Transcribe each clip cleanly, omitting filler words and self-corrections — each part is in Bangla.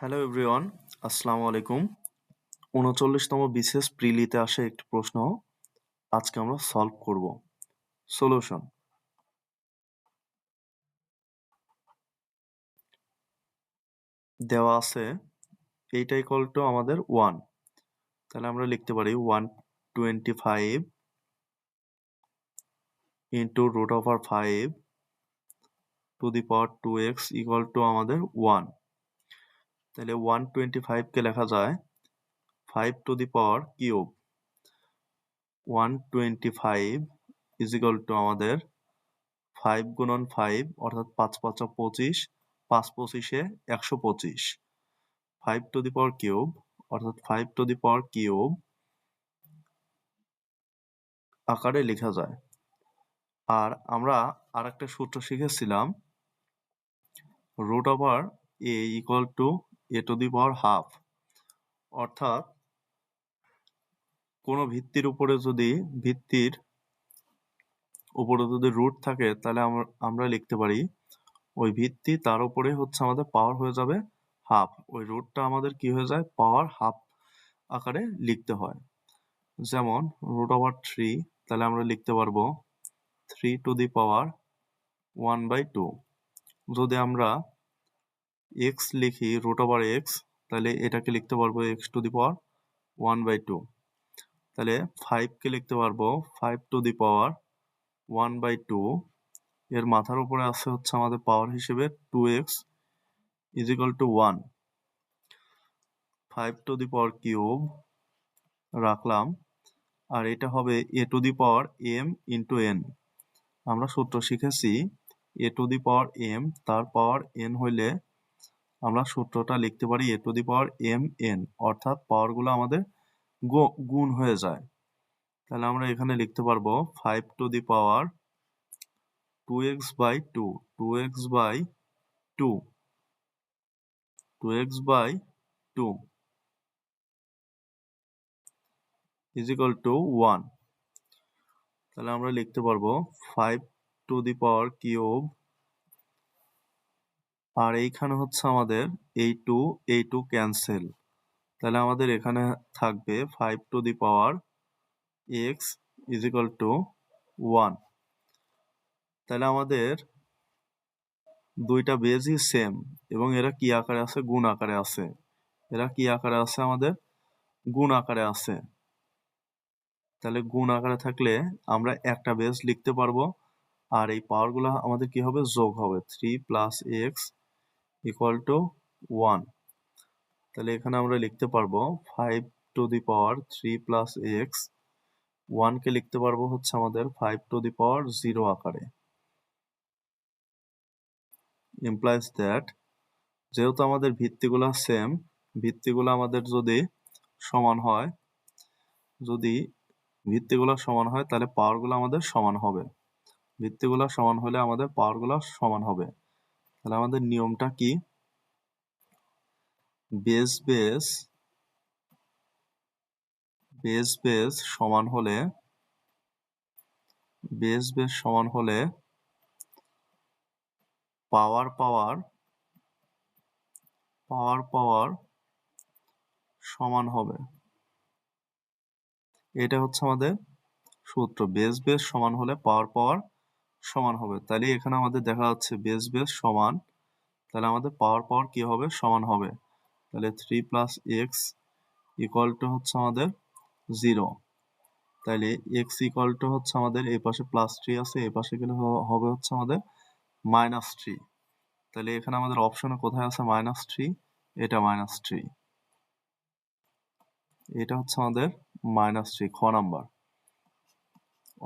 হ্যালো এভরিওয়ান, আসসালামু আলাইকুম। ৩৯তম বিসিএস প্রিলিতে আসা একটি প্রশ্ন আজকে আমরা সলভ করব। সলিউশন দেওয়া আছে এইটা ইকুয়াল টু আমাদের 1, তাহলে আমরা লিখতে পারি 125 into root over 5 to the power 2x equal to আমাদের 1। তাহলে 125কে লেখা যায় 5 to the power cube. 125 is equal to আমাদের 5 গুণন 5 অর্থাৎ 5 5 25, 5 25-এ 125, 5 টু দি পাওয়ার কিউব অর্থাৎ 5 টু দি পাওয়ার কিউব আকারে লেখা যায়। আর আমরা আরেকটা সূত্র শিখেছিলাম, root over a equal to a to the power half. অর্থাৎ কোনো ভিত্তির উপরে যদি রুট থাকে তাহলে আমরা লিখতে পারি ওই ভিত্তি তার উপরে হচ্ছে আমাদের পাওয়ার হয়ে যাবে হাফ। ওই রুটটা আমাদের কি হয়ে যায়, পাওয়ার হাফ আকারে লিখতে হয়। যেমন রুট ওভার 3, তাহলে আমরা লিখতে পারবো 3 টু দি পাওয়ার 1/2। যদি আমরা x লিখি রুট ওভার x, তাহলে এটাকে লিখতে পারবো x টু দি পাওয়ার 1/2। তাহলে 5কে লিখতে পারবো 5 টু দি পাওয়ার 1/2। এর মাথার উপরে আছে হচ্ছে আমাদের পাওয়ার হিসেবে 2x is equal to 1। 5 to the power cube রাখলাম, আর এটা হবে a to the power m into n। আমরা সূত্র শিখেছি a to the power m তার পাওয়ার n হইলে আমরা সূত্রটা লিখতে পারি a to the power m n, অর্থাৎ পাওয়ারগুলো আমাদের গুণ হয়ে যায়। তাহলে আমরা এখানে লিখতে পারবো 5 to the power 2x by 2, 2x by 2, 2x by 2 is equal to 1। তাহলে আমরা লিখতে পারবো 5 টু দি পাওয়ার কিউব, আর এইখানে হচ্ছে আমাদের এই টু ক্যান্সেল। তাহলে আমাদের এখানে থাকবে 5 to the power x is equal to 1। তাহলে আমাদের দুইটা বেজই সেম এবং এরা কি আকারে আছে, গুণ আকারে আছে। এরা কি আকারে আছে, আমাদের গুণ আকারে আছে। তাহলে গুণ আকারে থাকলে আমরা একটা বেজ লিখতে পারবো, আর এই পাওয়ারগুলো আমাদের কি হবে, যোগ হবে। 3 প্লাস এক্স ইকুয়াল টু 1। তাহলে এখানে আমরা লিখতে পারবো 5 to the power 3 plus X. 1কে লিখতে পারবো হচ্ছে আমাদের 5 টু দি পাওয়ার 0 আকারে। ইমপ্লাইজ দ্যাট, যেহেতু আমাদের ভিত্তিগুলো সেম, ভিত্তিগুলো আমাদের যদি সমান হয়, তাহলে পাওয়ারগুলো আমাদের সমান হবে। ভিত্তিগুলো সমান হলে আমাদের পাওয়ারগুলো সমান হবে। তাহলে আমাদের নিয়মটা কি, বেস বেস সমান হলে পাওয়ার সমান হবে। এটা হচ্ছে আমাদের সূত্র, বেস সমান হলে পাওয়ার সমান হবে। তাহলে এখানে আমাদের দেখা যাচ্ছে বেস সমান, তাহলে আমাদের পাওয়ার কি হবে, সমান হবে। তাহলে 3 প্লাস এক্স ইকুয়াল টু হচ্ছে আমাদের 0। তাহলে এক্স ইকুয়াল টু হচ্ছে আমাদের এই পাশে +3 আছে, এই পাশে গেলে হবে হচ্ছে আমাদের -3। তাহলে এখানে আমাদের অপশনে কোথায় আছে -3, এটা -3, এটা হচ্ছে আমাদের -3 খ নাম্বার।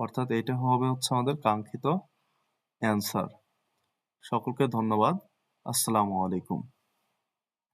অর্থাৎ এটা হবে হচ্ছে আমাদের কাঙ্ক্ষিত অ্যান্সার। সকলকে ধন্যবাদ। আসসালামু আলাইকুম।